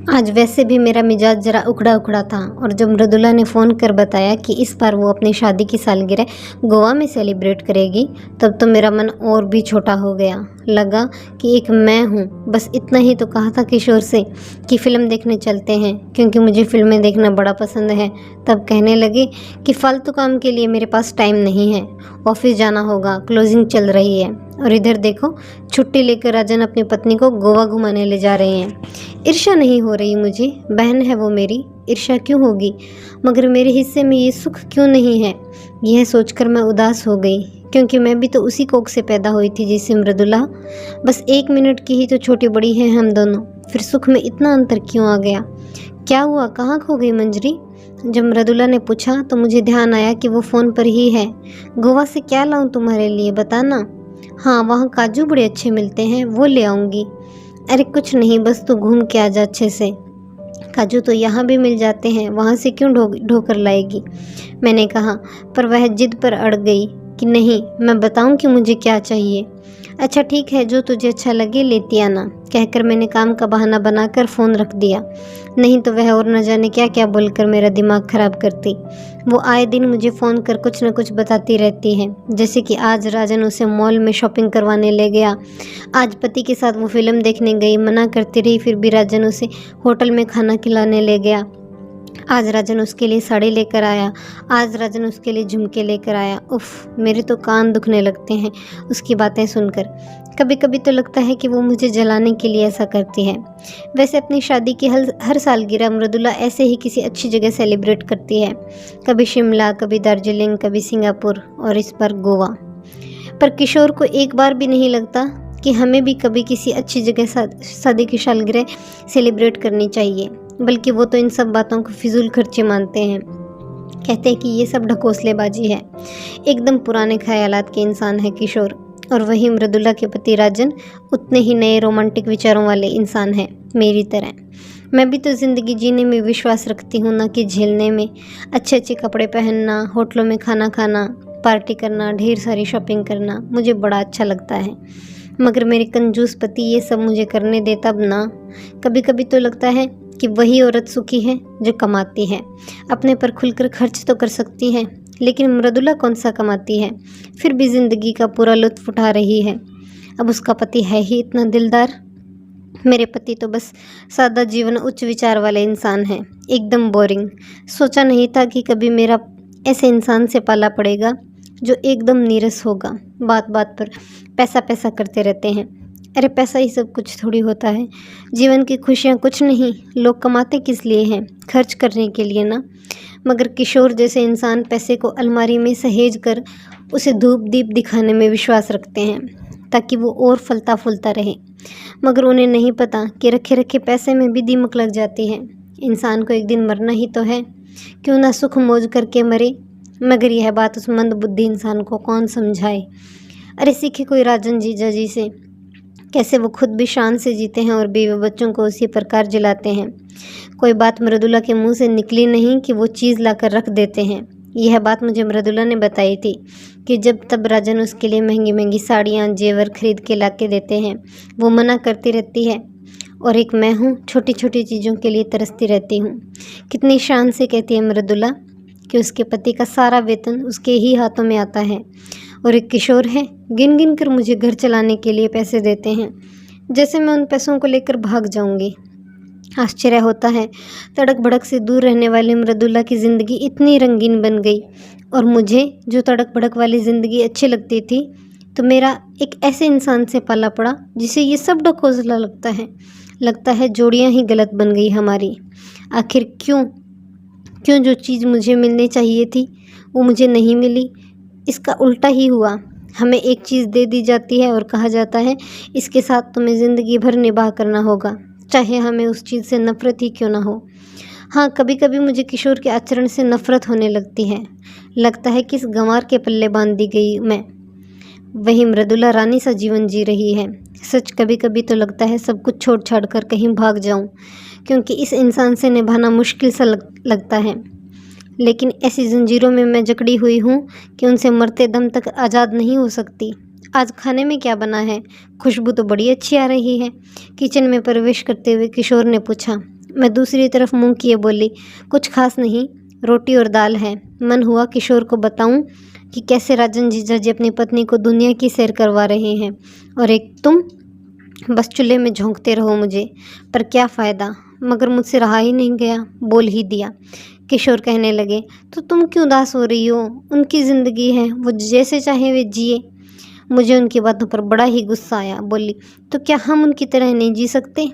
आज वैसे भी मेरा मिजाज ज़रा उखड़ा उखड़ा था और जब मृदुला ने फ़ोन कर बताया कि इस बार वो अपनी शादी की सालगिरह गोवा में सेलिब्रेट करेगी, तब तो मेरा मन और भी छोटा हो गया। लगा कि एक मैं हूँ, बस इतना ही तो कहा था किशोर से कि फ़िल्म देखने चलते हैं, क्योंकि मुझे फ़िल्में देखना बड़ा पसंद है। तब कहने लगे कि फ़ालतू काम के लिए मेरे पास टाइम नहीं है, ऑफिस जाना होगा, क्लोजिंग चल रही है। और इधर देखो, छुट्टी लेकर राजन अपनी पत्नी को गोवा घुमाने ले जा रहे हैं। ईर्ष्या नहीं हो रही मुझे, बहन है वो मेरी, ईर्ष्या क्यों होगी? मगर मेरे हिस्से में ये सुख क्यों नहीं है? यह सोचकर मैं उदास हो गई, क्योंकि मैं भी तो उसी कोख से पैदा हुई थी जैसे मृदुला। बस 1 मिनट की ही तो छोटी बड़ी है हम दोनों, फिर सुख में इतना अंतर क्यों आ गया? क्या हुआ, कहाँ खो गई मंजरी? जब मृदुला ने पूछा तो मुझे ध्यान आया कि वो फ़ोन पर ही है। गोवा से क्या लाऊं तुम्हारे लिए, बताना। हाँ, वहाँ काजू बड़े अच्छे मिलते हैं, वो ले आऊँगी। अरे कुछ नहीं, बस तू घूम के आ जा अच्छे से। काजू तो यहाँ भी मिल जाते हैं, वहाँ से क्यों ढोकर लाएगी? मैंने कहा, पर वह जिद पर अड़ गई कि नहीं, मैं बताऊँ कि मुझे क्या चाहिए। अच्छा ठीक है, जो तुझे अच्छा लगे लेती आना, कहकर मैंने काम का बहाना बनाकर फ़ोन रख दिया। नहीं तो वह और न जाने क्या क्या बोलकर मेरा दिमाग ख़राब करती। वो आए दिन मुझे फ़ोन कर कुछ न कुछ बताती रहती है, जैसे कि आज राजन उसे मॉल में शॉपिंग करवाने ले गया, आज पति के साथ वो फ़िल्म देखने गई, मना करती रही फिर भी राजन उसे होटल में खाना खिलाने ले गया, आज राजन उसके लिए साड़ी लेकर आया, आज राजन उसके लिए झुमके लेकर आया। उफ़, मेरे तो कान दुखने लगते हैं उसकी बातें सुनकर। कभी कभी तो लगता है कि वो मुझे जलाने के लिए ऐसा करती है। वैसे अपनी शादी की हर सालगिरह मृदुला ऐसे ही किसी अच्छी जगह सेलिब्रेट करती है, कभी शिमला, कभी दार्जिलिंग, कभी सिंगापुर और इस बार गोवा। पर किशोर को एक बार भी नहीं लगता कि हमें भी कभी किसी अच्छी जगह शादी की सालगिरह सेलिब्रेट करनी चाहिए, बल्कि वो तो इन सब बातों को फिजूल खर्चे मानते हैं। कहते हैं कि ये सब ढकोसलेबाजी है। एकदम पुराने ख्यालात के इंसान है किशोर। और वही मृदुला के पति राजन उतने ही नए रोमांटिक विचारों वाले इंसान हैं, मेरी तरह। मैं भी तो ज़िंदगी जीने में विश्वास रखती हूँ, ना कि झेलने में। अच्छे अच्छे कपड़े पहनना, होटलों में खाना खाना, पार्टी करना, ढेर सारी शॉपिंग करना मुझे बड़ा अच्छा लगता है। मगर मेरे कंजूस पति ये सब मुझे करने दे तब ना। कभी कभी तो लगता है कि वही औरत सुखी है जो कमाती है, अपने पर खुलकर खर्च तो कर सकती है, लेकिन मृदुला कौन सा कमाती है, फिर भी ज़िंदगी का पूरा लुत्फ़ उठा रही है। अब उसका पति है ही इतना दिलदार। मेरे पति तो बस सादा जीवन उच्च विचार वाले इंसान हैं, एकदम बोरिंग। सोचा नहीं था कि कभी मेरा ऐसे इंसान से पाला पड़ेगा जो एकदम नीरस होगा, बात बात पर पैसा पैसा करते रहते हैं। अरे पैसा ही सब कुछ थोड़ी होता है, जीवन की खुशियाँ कुछ नहीं। लोग कमाते किस लिए हैं? खर्च करने के लिए ना। मगर किशोर जैसे इंसान पैसे को अलमारी में सहेज कर उसे धूप दीप दिखाने में विश्वास रखते हैं, ताकि वो और फलता फूलता रहे। मगर उन्हें नहीं पता कि रखे रखे पैसे में भी दीमक लग जाती है। इंसान को एक दिन मरना ही तो है, क्यों ना सुख मौज करके मरे। मगर यह बात उस मंदबुद्धि इंसान को कौन समझाए। अरे सीखे कोई राजन जीजा जी से, कैसे वो खुद भी शान से जीते हैं और बीवी बच्चों को उसी प्रकार जिलाते हैं। कोई बात मृदुला के मुंह से निकली नहीं कि वो चीज़ लाकर रख देते हैं। यह बात मुझे मृदुला ने बताई थी कि जब तब राजन उसके लिए महंगी महंगी साड़ियाँ जेवर खरीद के ला के देते हैं, वो मना करती रहती है। और एक मैं हूँ, छोटी छोटी चीज़ों के लिए तरसती रहती हूँ। कितनी शान से कहती है मृदुला कि उसके पति का सारा वेतन उसके ही हाथों में आता है। और एक किशोर है, गिन गिन कर मुझे घर चलाने के लिए पैसे देते हैं, जैसे मैं उन पैसों को लेकर भाग जाऊंगी। आश्चर्य होता है, तड़क भड़क से दूर रहने वाली मृदुला की ज़िंदगी इतनी रंगीन बन गई, और मुझे जो तड़क भड़क वाली ज़िंदगी अच्छी लगती थी, तो मेरा एक ऐसे इंसान से पाला पड़ा जिसे ये सब ढकोसला लगता है जोड़ियाँ ही गलत बन गई हमारी। आखिर क्यों जो चीज़ मुझे मिलनी चाहिए थी वो मुझे नहीं मिली। इसका उल्टा ही हुआ, हमें एक चीज़ दे दी जाती है और कहा जाता है इसके साथ तुम्हें ज़िंदगी भर निभाह करना होगा, चाहे हमें उस चीज़ से नफ़रत ही क्यों ना हो। हाँ, कभी कभी मुझे किशोर के आचरण से नफ़रत होने लगती है। लगता है कि इस गंवार के पल्ले बांध दी गई मैं। वही मृदुला रानी सा जीवन जी रही है। सच कभी कभी तो लगता है सब कुछ छोड़ छाड़ कर कहीं भाग जाऊं, क्योंकि इस इंसान से निभाना मुश्किल सा लगता है। लेकिन ऐसी जंजीरों में मैं जकड़ी हुई हूँ कि उनसे मरते दम तक आज़ाद नहीं हो सकती। आज खाने में क्या बना है? खुशबू तो बड़ी अच्छी आ रही है। किचन में प्रवेश करते हुए किशोर ने पूछा। मैं दूसरी तरफ मुंह किए बोली, कुछ खास नहीं, रोटी और दाल है। मन हुआ किशोर को बताऊं कि कैसे राजन जीजा जी अपनी पत्नी को दुनिया की सैर करवा रहे हैं, और एक तुम बस चूल्हे में झोंकते रहो मुझे, पर क्या फ़ायदा। मगर मुझसे रहा ही नहीं गया, बोल ही दिया। किशोर कहने लगे, तो तुम क्यों उदास हो रही हो? उनकी ज़िंदगी है, वो जैसे चाहे वे जिए। मुझे उनकी बातों पर बड़ा ही गुस्सा आया। बोली, तो क्या हम उनकी तरह नहीं जी सकते?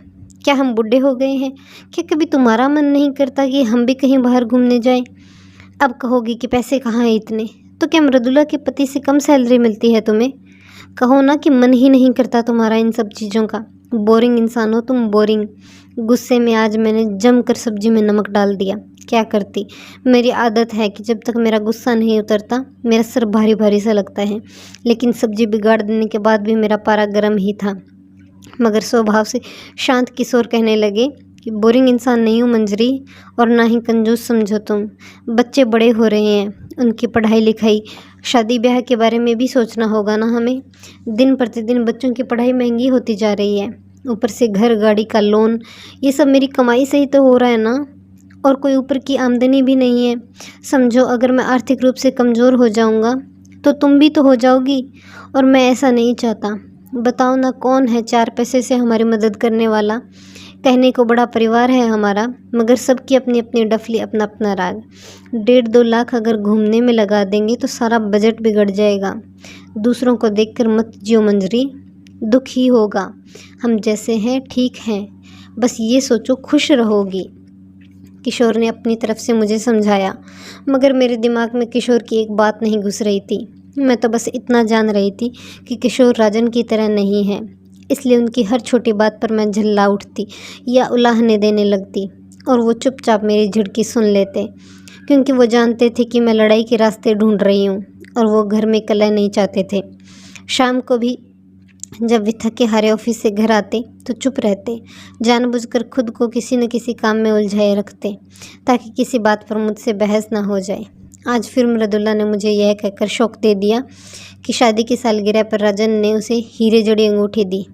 क्या हम बूढ़े हो गए हैं? क्या कभी तुम्हारा मन नहीं करता कि हम भी कहीं बाहर घूमने जाएं? अब कहोगी कि पैसे कहाँ हैं इतने, तो क्या मृदुला के पति से कम सैलरी मिलती है तुम्हें? कहो ना कि मन ही नहीं करता तुम्हारा इन सब चीज़ों का। बोरिंग इंसान हो तुम, बोरिंग। गुस्से में आज मैंने जमकर सब्जी में नमक डाल दिया। क्या करती, मेरी आदत है कि जब तक मेरा गुस्सा नहीं उतरता मेरा सर भारी भारी सा लगता है। लेकिन सब्जी बिगाड़ देने के बाद भी मेरा पारा गर्म ही था। मगर स्वभाव से शांत किशोर कहने लगे कि बोरिंग इंसान नहीं हूँ मंजरी, और ना ही कंजूस समझो तुम। बच्चे बड़े हो रहे हैं, उनकी पढ़ाई लिखाई, शादी ब्याह के बारे में भी सोचना होगा ना हमें। दिन प्रतिदिन बच्चों की पढ़ाई महंगी होती जा रही है, ऊपर से घर गाड़ी का लोन, ये सब मेरी कमाई से ही तो हो रहा है ना, और कोई ऊपर की आमदनी भी नहीं है। समझो अगर मैं आर्थिक रूप से कमज़ोर हो जाऊंगा तो तुम भी तो हो जाओगी, और मैं ऐसा नहीं चाहता। बताओ ना, कौन है 4 पैसे से हमारी मदद करने वाला? कहने को बड़ा परिवार है हमारा, मगर सबकी अपनी अपनी डफली, अपना अपना राग। 1.5-2 लाख अगर घूमने में लगा देंगे तो सारा बजट बिगड़ जाएगा। दूसरों को देखकर मत जियो मंजरी, दुख ही होगा। हम जैसे हैं ठीक हैं, बस ये सोचो खुश रहोगी। किशोर ने अपनी तरफ से मुझे समझाया, मगर मेरे दिमाग में किशोर की एक बात नहीं घुस रही थी। मैं तो बस इतना जान रही थी कि किशोर राजन की तरह नहीं है, इसलिए उनकी हर छोटी बात पर मैं झल्ला उठती या उलाहने देने लगती, और वो चुपचाप मेरी झिड़की सुन लेते, क्योंकि वो जानते थे कि मैं लड़ाई के रास्ते ढूंढ रही हूँ, और वो घर में कलह नहीं चाहते थे। शाम को भी जब वे थके हारे ऑफिस से घर आते तो चुप रहते, जानबूझकर खुद को किसी न किसी काम में उलझाए रखते, ताकि किसी बात पर मुझसे बहस ना हो जाए। आज फिर मृदुला ने मुझे यह कहकर शौक दे दिया कि शादी की सालगिरह पर राजन ने उसे हीरे जड़ी अंगूठी दी।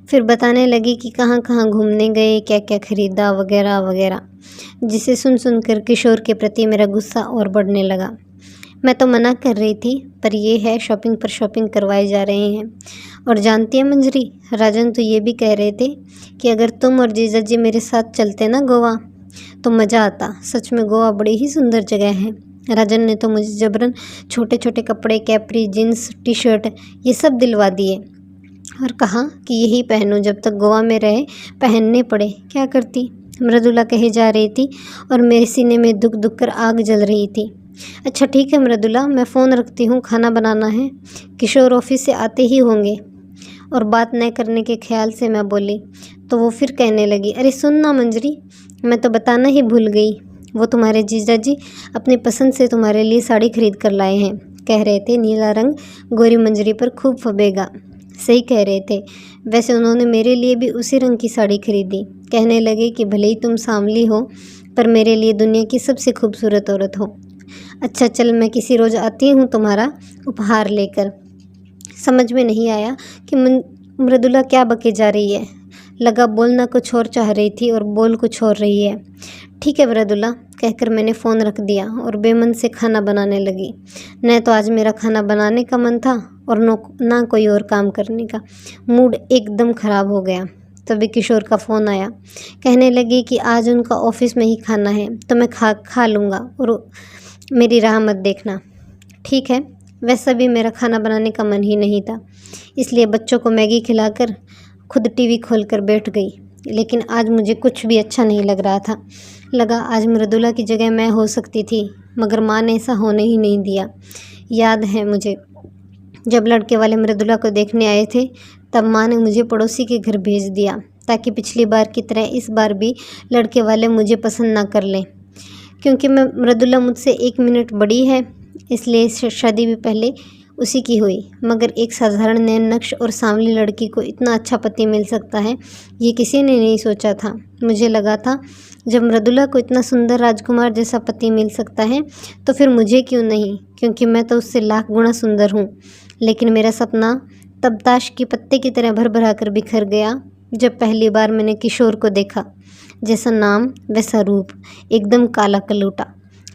फिर बताने लगी कि कहाँ कहाँ घूमने गए, क्या क्या खरीदा, वगैरह वगैरह, जिसे सुन सुनकर किशोर के प्रति मेरा गुस्सा और बढ़ने लगा। मैं तो मना कर रही थी, पर ये है शॉपिंग पर शॉपिंग करवाए जा रहे हैं। और जानती है मंजरी, राजन तो ये भी कह रहे थे कि अगर तुम और जीजा जी मेरे साथ चलते ना गोवा तो मज़ा आता। सच में गोवा बड़ी ही सुंदर जगह है। राजन ने तो मुझे जबरन छोटे छोटे कपड़े, कैपरी, जीन्स, टी शर्ट ये सब दिलवा दिए, और कहा कि यही पहनूं जब तक गोवा में रहे, पहनने पड़े। क्या करती, मृदुला कहे जा रही थी, और मेरे सीने में दुख दुख कर आग जल रही थी। अच्छा ठीक है मृदुला, मैं फ़ोन रखती हूँ, खाना बनाना है। किशोर ऑफिस से आते ही होंगे। और बात न करने के ख्याल से मैं बोली, तो वो फिर कहने लगी, अरे सुन ना मंजरी, मैं तो बताना ही भूल गई, वो तुम्हारे जीजा जी अपनी पसंद से तुम्हारे लिए साड़ी खरीद कर लाए हैं। कह रहे थे नीला रंग गोरी मंजरी पर खूब फबेगा। सही कह रहे थे, वैसे उन्होंने मेरे लिए भी उसी रंग की साड़ी खरीदी। कहने लगे कि भले ही तुम सांवली हो, पर मेरे लिए दुनिया की सबसे खूबसूरत औरत हो। अच्छा चल, मैं किसी रोज़ आती हूँ तुम्हारा उपहार लेकर। समझ में नहीं आया कि मृदुला क्या बके जा रही है। लगा बोलना कुछ और चाह रही थी और बोल कुछ और रही है। ठीक है मृदुला, कहकर मैंने फ़ोन रख दिया और बेमन से खाना बनाने लगी। न तो आज मेरा खाना बनाने का मन था और ना कोई और काम करने का। मूड एकदम ख़राब हो गया। तभी किशोर का फ़ोन आया। कहने लगे कि आज उनका ऑफिस में ही खाना है, तो मैं खा लूँगा और मेरी राह मत देखना। ठीक है, वैसा भी मेरा खाना बनाने का मन ही नहीं था, इसलिए बच्चों को मैगी खिलाकर खुद टीवी खोलकर बैठ गई। लेकिन आज मुझे कुछ भी अच्छा नहीं लग रहा था। लगा आज मृदुला की जगह मैं हो सकती थी, मगर माँ ने ऐसा होने ही नहीं दिया। याद है मुझे, जब लड़के वाले मृदुला को देखने आए थे, तब माँ ने मुझे पड़ोसी के घर भेज दिया, ताकि पिछली बार की तरह इस बार भी लड़के वाले मुझे पसंद ना कर लें। क्योंकि मृदुला मुझसे 1 मिनट बड़ी है, इसलिए शादी भी पहले उसी की हुई। मगर एक साधारण नैन नक्श और सांवली लड़की को इतना अच्छा पति मिल सकता है, ये किसी ने नहीं सोचा था। मुझे लगा था जब मृदुला को इतना सुंदर राजकुमार जैसा पति मिल सकता है, तो फिर मुझे क्यों नहीं, क्योंकि मैं तो उससे लाख गुना सुंदर हूँ। लेकिन मेरा सपना तब ताश के पत्ते की तरह भर भरा कर बिखर गया। जब पहली बार मैंने किशोर को देखा। जैसा नाम वैसा रूप, एकदम काला कलूटा।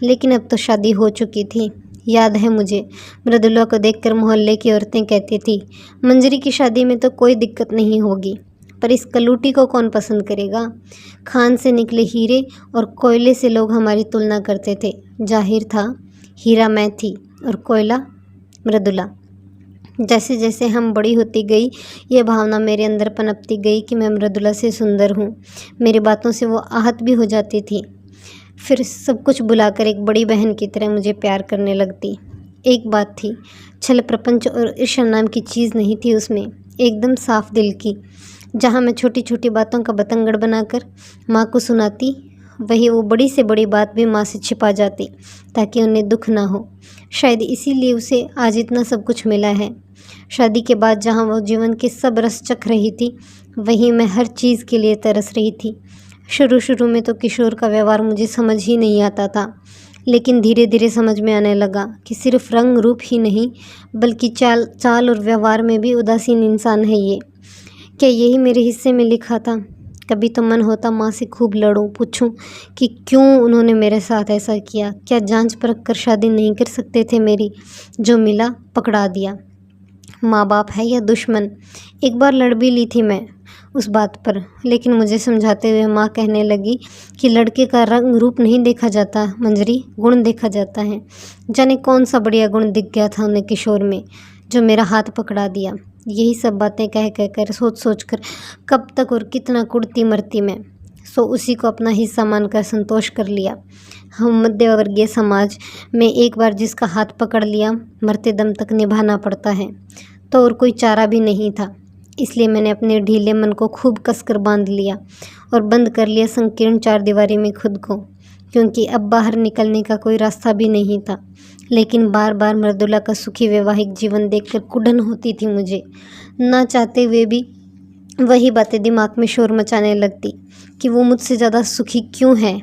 लेकिन अब तो शादी हो चुकी थी। याद है मुझे, मृदुला को देखकर मोहल्ले की औरतें कहती थी, मंजरी की शादी में तो कोई दिक्कत नहीं होगी, पर इस कलूटी को कौन पसंद करेगा। खान से निकले हीरे और कोयले से लोग हमारी तुलना करते थे। जाहिर था हीरा मैं थी और कोयला मृदुला। जैसे जैसे हम बड़ी होती गई, ये भावना मेरे अंदर पनपती गई कि मैं मृदुला से सुंदर हूँ। मेरी बातों से वो आहत भी हो जाती थी। फिर सब कुछ भुलाकर एक बड़ी बहन की तरह मुझे प्यार करने लगती। एक बात थी, छल प्रपंच और ईर्ष्या नाम की चीज़ नहीं थी उसमें, एकदम साफ दिल की। जहाँ मैं छोटी छोटी बातों का बतंगड़ बनाकर माँ को सुनाती, वही वो बड़ी से बड़ी बात भी माँ से छिपा जाती ताकि उन्हें दुख ना हो। शायद इसीलिए उसे आज इतना सब कुछ मिला है। शादी के बाद जहाँ वो जीवन के सब रस चख रही थी, वहीं मैं हर चीज़ के लिए तरस रही थी। शुरू शुरू में तो किशोर का व्यवहार मुझे समझ ही नहीं आता था, लेकिन धीरे धीरे समझ में आने लगा कि सिर्फ रंग रूप ही नहीं, बल्कि चाल चाल और व्यवहार में भी उदासीन इंसान है ये। क्या यही मेरे हिस्से में लिखा था। कभी तो मन होता माँ से खूब लड़ूं, पूछूं कि क्यों उन्होंने मेरे साथ ऐसा किया। क्या जांच परख कर शादी नहीं कर सकते थे मेरी। जो मिला पकड़ा दिया। माँ बाप है या दुश्मन। एक बार लड़ भी ली थी मैं उस बात पर, लेकिन मुझे समझाते हुए माँ कहने लगी कि लड़के का रंग रूप नहीं देखा जाता मंजरी, गुण देखा जाता है। जाने कौन सा बढ़िया गुण दिख गया था उन्हें किशोर में, जो मेरा हाथ पकड़ा दिया। यही सब बातें कह कह कर सोच सोच कर कब तक और कितना कुड़ती मरती मैं। सो उसी को अपना हिस्सा मानकर संतोष कर लिया। हम मध्यवर्गीय समाज में एक बार जिसका हाथ पकड़ लिया, मरते दम तक निभाना पड़ता है, तो और कोई चारा भी नहीं था। इसलिए मैंने अपने ढीले मन को खूब कसकर बांध लिया और बंद कर लिया संकीर्ण चारदीवारी में खुद को, क्योंकि अब बाहर निकलने का कोई रास्ता भी नहीं था। लेकिन बार बार मृदुला का सुखी वैवाहिक जीवन देखकर कुढ़न होती थी मुझे। ना चाहते हुए भी वही बातें दिमाग में शोर मचाने लगती कि वो मुझसे ज़्यादा सुखी क्यों है।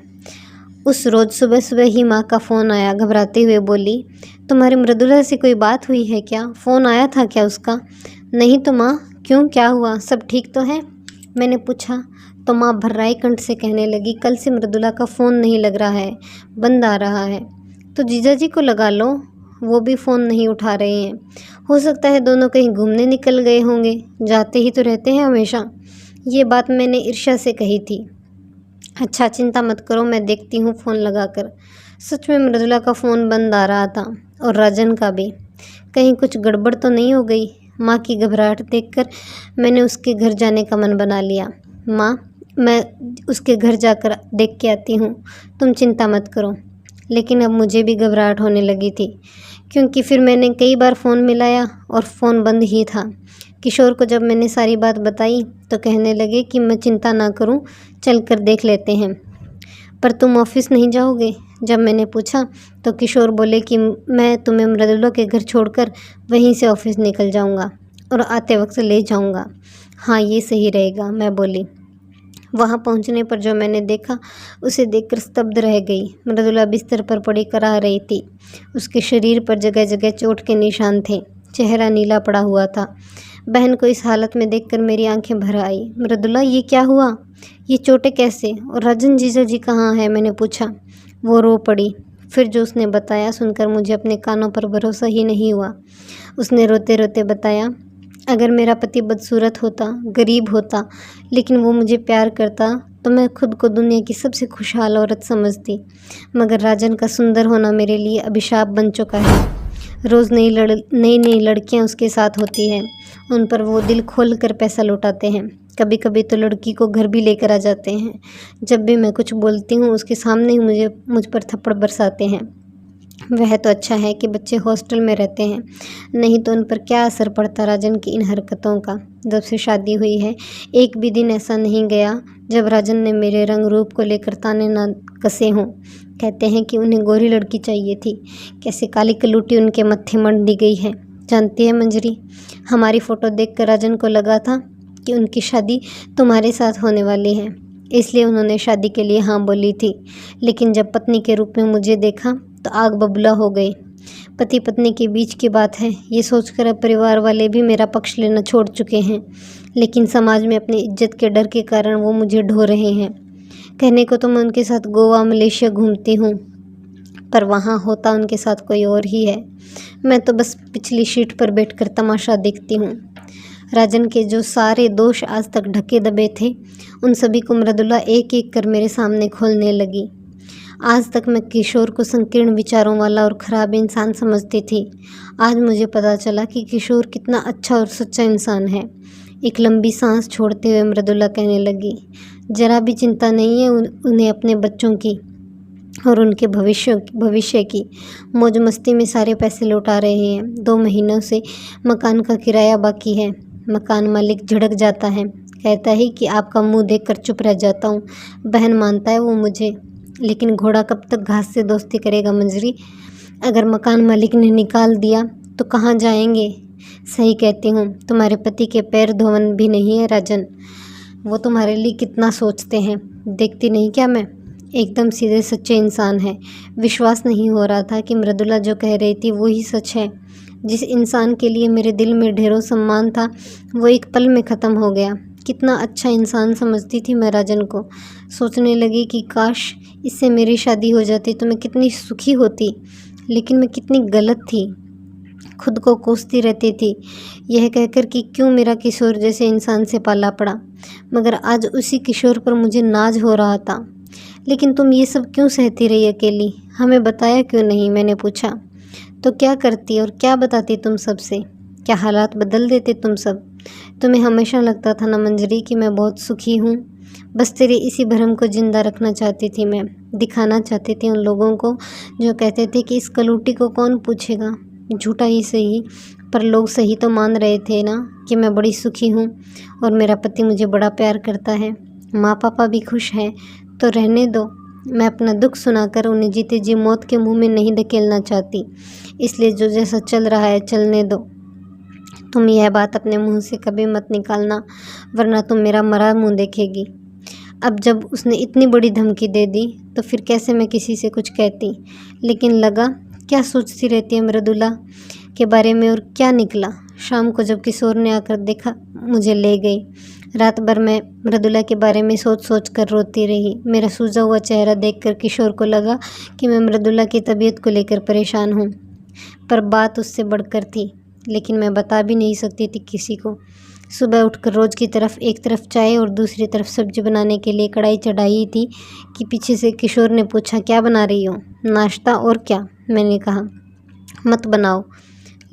उस रोज़ सुबह सुबह ही माँ का फ़ोन आया। घबराते हुए बोली, तुम्हारी मृदुला से कोई बात हुई है क्या? फ़ोन आया था क्या उसका? नहीं तो माँ, क्यों, क्या हुआ? सब ठीक तो है? मैंने पूछा तो माँ भर्राई कंठ से कहने लगी, कल से मृदुला का फ़ोन नहीं लग रहा है, बंद आ रहा है। तो जीजा जी को लगा लो, वो भी फ़ोन नहीं उठा रहे हैं। हो सकता है दोनों कहीं घूमने निकल गए होंगे, जाते ही तो रहते हैं हमेशा। ये बात मैंने ईर्ष्या से कही थी। अच्छा, चिंता मत करो, मैं देखती हूँ फ़ोन लगाकर। सच में मृदुला का फ़ोन बंद आ रहा था और राजन का भी। कहीं कुछ गड़बड़ तो नहीं हो गई। माँ की घबराहट देखकर मैंने उसके घर जाने का मन बना लिया। माँ, मैं उसके घर जाकर देख के आती हूँ, तुम चिंता मत करो। लेकिन अब मुझे भी घबराहट होने लगी थी, क्योंकि फिर मैंने कई बार फ़ोन मिलाया और फ़ोन बंद ही था। किशोर को जब मैंने सारी बात बताई तो कहने लगे कि मैं चिंता ना करूं, चल कर देख लेते हैं। पर तुम ऑफिस नहीं जाओगे? जब मैंने पूछा तो किशोर बोले कि मैं तुम्हें मृदुला के घर छोड़कर वहीं से ऑफिस निकल जाऊंगा और आते वक्त ले जाऊंगा। हाँ, ये सही रहेगा, मैं बोली। वहाँ पहुँचने पर जो मैंने देखा उसे देखकर स्तब्ध रह गई। मृदुला बिस्तर पर पड़ी कराह रही थी। उसके शरीर पर जगह जगह चोट के निशान थे। चेहरा नीला पड़ा हुआ था। बहन को इस हालत में देखकर मेरी आंखें भर आई। मृदुला, ये क्या हुआ? ये चोटें कैसे? और राजन जीजा जी कहाँ है? मैंने पूछा। वो रो पड़ी। फिर जो उसने बताया सुनकर मुझे अपने कानों पर भरोसा ही नहीं हुआ। उसने रोते रोते बताया, अगर मेरा पति बदसूरत होता, गरीब होता, लेकिन वो मुझे प्यार करता, तो मैं खुद को दुनिया की सबसे खुशहाल औरत समझती। मगर राजन का सुंदर होना मेरे लिए अभिशाप बन चुका है। रोज़ नई नई लड़कियां उसके साथ होती हैं। उन पर वो दिल खोल कर पैसा लौटाते हैं। कभी कभी तो लड़की को घर भी लेकर आ जाते हैं। जब भी मैं कुछ बोलती हूँ उसके सामने ही मुझ पर थप्पड़ बरसाते हैं। वह तो अच्छा है कि बच्चे हॉस्टल में रहते हैं, नहीं तो उन पर क्या असर पड़ता राजन की इन हरकतों का। जब से शादी हुई है एक भी दिन ऐसा नहीं गया जब राजन ने मेरे रंग रूप को लेकर ताने ना कसे हों। कहते हैं कि उन्हें गोरी लड़की चाहिए थी, कैसे काली कलूटी उनके मत्थे मंडी गई है। जानती है मंजरी, हमारी फ़ोटो देखकर राजन को लगा था कि उनकी शादी तुम्हारे साथ होने वाली है, इसलिए उन्होंने शादी के लिए हाँ बोली थी। लेकिन जब पत्नी के रूप में मुझे देखा तो आग बबूला हो गई। पति पत्नी के बीच की बात है, ये सोचकर अब परिवार वाले भी मेरा पक्ष लेना छोड़ चुके हैं। लेकिन समाज में अपनी इज्जत के डर के कारण वो मुझे ढो रहे हैं। कहने को तो मैं उनके साथ गोवा मलेशिया घूमती हूँ, पर वहाँ होता उनके साथ कोई और ही है। मैं तो बस पिछली सीट पर बैठकर तमाशा देखती हूँ। राजन के जो सारे दोष आज तक ढके दबे थे, उन सभी को मृदुला एक एक कर मेरे सामने खोलने लगी। आज तक मैं किशोर को संकीर्ण विचारों वाला और ख़राब इंसान समझती थी। आज मुझे पता चला कि किशोर कितना अच्छा और सच्चा इंसान है। एक लंबी सांस छोड़ते हुए मृदुला कहने लगी, जरा भी चिंता नहीं है उन्हें अपने बच्चों की और उनके भविष्य की। मौज मस्ती में सारे पैसे लौटा रहे हैं। 2 महीनों से मकान का किराया बाकी है। मकान मालिक झिड़क जाता है, कहता है कि आपका मुंह देखकर चुप रह जाता हूँ। बहन मानता है वो मुझे, लेकिन घोड़ा कब तक घास से दोस्ती करेगा मंजरी। अगर मकान मालिक ने निकाल दिया तो कहाँ जाएंगे। सही कहती हूँ, तुम्हारे पति के पैर धोवन भी नहीं है राजन। वो तुम्हारे लिए कितना सोचते हैं, देखती नहीं क्या मैं। एकदम सीधे सच्चे इंसान है। विश्वास नहीं हो रहा था कि मृदुला जो कह रही थी वो ही सच है। जिस इंसान के लिए मेरे दिल में ढेरों सम्मान था, वो एक पल में ख़त्म हो गया। कितना अच्छा इंसान समझती थी मैं राजन को। सोचने लगी कि काश इससे मेरी शादी हो जाती तो मैं कितनी सुखी होती, लेकिन मैं कितनी गलत थी। खुद को कोसती रहती थी, यह कहकर कि क्यों मेरा किशोर जैसे इंसान से पाला पड़ा। मगर आज उसी किशोर पर मुझे नाज हो रहा था। लेकिन तुम ये सब क्यों सहती रही अकेली, हमें बताया क्यों नहीं, मैंने पूछा। तो क्या करती और क्या बताती तुम सबसे? क्या हालात बदल देते तुम सब? तुम्हें हमेशा लगता था ना मंजरी कि मैं बहुत सुखी हूँ। बस तेरे इसी भ्रम को जिंदा रखना चाहती थी मैं। दिखाना चाहती थी उन लोगों को जो कहते थे कि इस कलूटी को कौन पूछेगा। झूठा ही सही, पर लोग सही तो मान रहे थे ना कि मैं बड़ी सुखी हूँ और मेरा पति मुझे बड़ा प्यार करता है। माँ पापा भी खुश हैं तो रहने दो। मैं अपना दुख सुनाकर उन्हें जीते जी मौत के मुंह में नहीं धकेलना चाहती, इसलिए जो जैसा चल रहा है चलने दो। तुम यह बात अपने मुंह से कभी मत निकालना, वरना तुम मेरा मरा मुंह देखेगी। अब जब उसने इतनी बड़ी धमकी दे दी तो फिर कैसे मैं किसी से कुछ कहती। लेकिन लगा क्या सोचती रहती है मृदुला के बारे में, और क्या निकला। शाम को जब किशोर ने आकर देखा, मुझे ले गई। रात भर मैं मृदुला के बारे में सोच सोच कर रोती रही। मेरा सूजा हुआ चेहरा देखकर किशोर को लगा कि मैं मृदुला की तबीयत को लेकर परेशान हूँ, पर बात उससे बढ़कर थी। लेकिन मैं बता भी नहीं सकती थी किसी को। सुबह उठकर रोज़ की तरफ एक तरफ चाय और दूसरी तरफ सब्जी बनाने के लिए कढ़ाई चढ़ाई थी कि पीछे से किशोर ने पूछा, क्या बना रही हो? नाश्ता और क्या, मैंने कहा। मत बनाओ।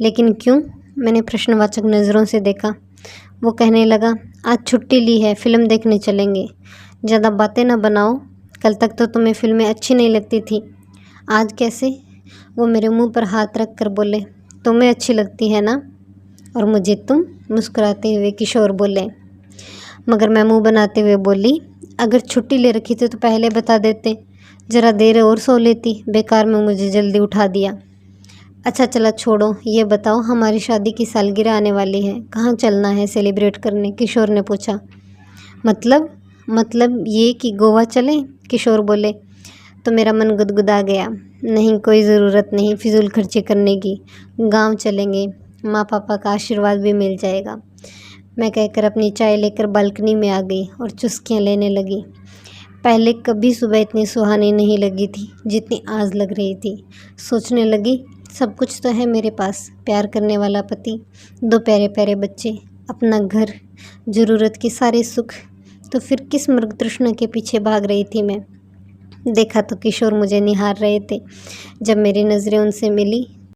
लेकिन क्यों? मैंने प्रश्नवाचक नज़रों से देखा। वो कहने लगा, आज छुट्टी ली है, फ़िल्म देखने चलेंगे। ज़्यादा बातें ना बनाओ, कल तक तो तुम्हें फ़िल्में अच्छी नहीं लगती थी, आज कैसे? वो मेरे मुंह पर हाथ रख कर बोले, तुम्हें अच्छी लगती है ना, और मुझे तुम? मुस्कुराते हुए किशोर बोले। मगर मैं मुंह बनाते हुए बोली, अगर छुट्टी ले रखी थी तो पहले बता देते, ज़रा देर और सो लेती, बेकार में मुझे जल्दी उठा दिया। अच्छा चला छोड़ो, ये बताओ हमारी शादी की सालगिरह आने वाली है, कहाँ चलना है सेलिब्रेट करने? किशोर ने पूछा। मतलब ये कि गोवा चलें? किशोर बोले। तो मेरा मन गुदगुदा गया। नहीं, कोई ज़रूरत नहीं फिजूल खर्ची करने की, गांव चलेंगे, माँ पापा का आशीर्वाद भी मिल जाएगा। मैं कहकर अपनी चाय लेकर बालकनी में आ गई और चुस्कियाँ लेने लगी। पहले कभी सुबह इतनी सुहानी नहीं लगी थी जितनी आज लग रही थी। सोचने लगी, सब कुछ तो है मेरे पास, प्यार करने वाला पति, 2 प्यारे प्यारे बच्चे, अपना घर, ज़रूरत के सारे सुख, तो फिर किस मृग तृष्णा के पीछे भाग रही थी मैं। देखा तो किशोर मुझे निहार रहे थे। जब मेरी नज़रें उनसे मिली